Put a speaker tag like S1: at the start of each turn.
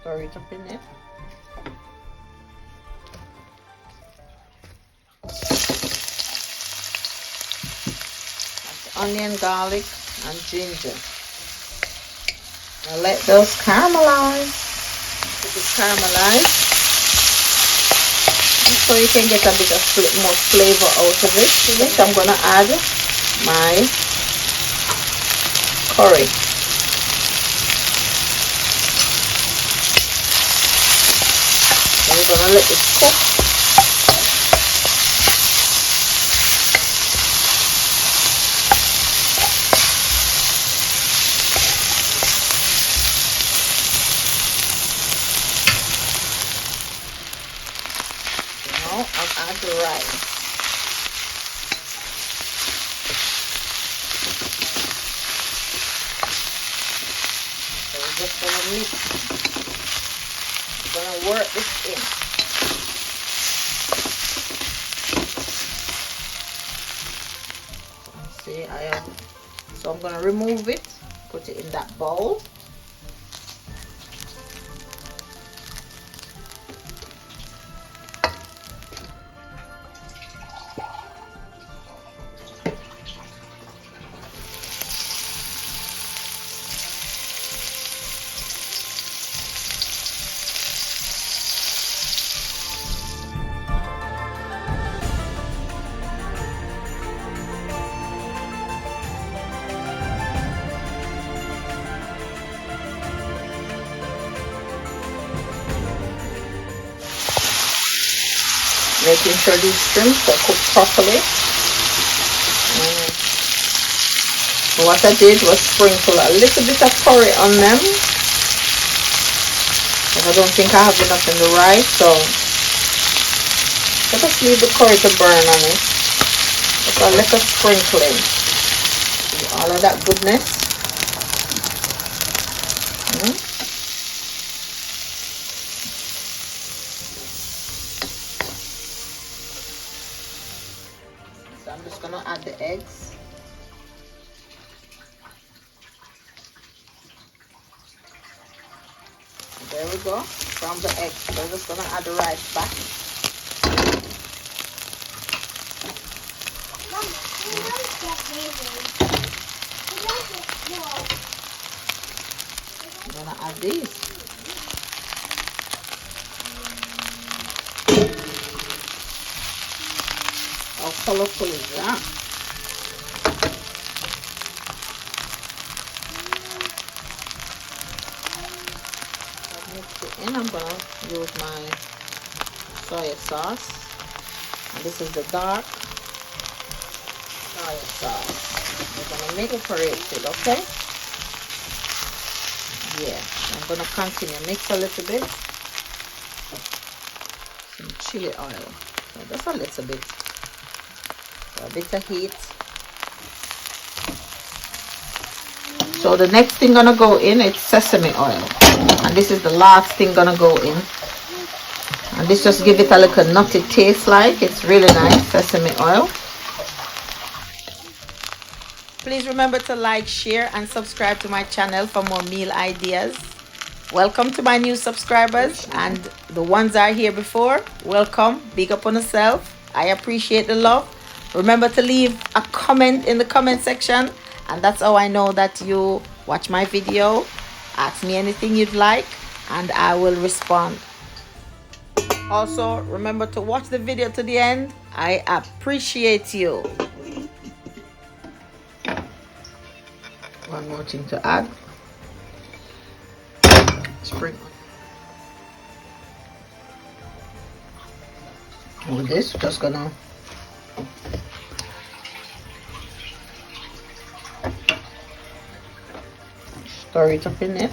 S1: Stir it up in it. Onion, garlic, and ginger. Now let those caramelize. Let it caramelize, so you can get a bit of more flavor out of it. Next, I'm gonna add my curry. And we're gonna let it cook. I'll add the rice. So we're just gonna mix. We're gonna work this in. See, so I'm gonna remove it, put it in that bowl. Making sure these shrimps are cooked properly. So what I did was sprinkle a little bit of curry on them. But I don't think I have enough in the rice, so let us leave the curry to burn on it. So let us sprinkle in all of that goodness. So I'm just gonna add the eggs. There we go, from the eggs. So I'm just gonna add the rice back. I'm gonna add these. How colorful is that? And I'm gonna use my soya sauce, and this is the dark soya sauce. We're gonna make it it, okay? Yeah, I'm gonna continue mix a little bit. Some chili oil, so just a little bit, so a bit of heat. So the next thing gonna go in is sesame oil, and this is the last thing gonna go in, and this just give it a little nutty taste. Like, it's really nice, sesame oil. Please remember to like, share, and subscribe to my channel for more meal ideas. Welcome to my new subscribers, and the ones that are here before, welcome. Big up on yourself. I appreciate the love. Remember to leave a comment in the comment section, and that's how I know that you watch my video. Ask me anything you'd like, and I will respond. Also, remember to watch the video to the end. I appreciate you. One more thing to add. Sprinkle. With this, just gonna stir it up in it.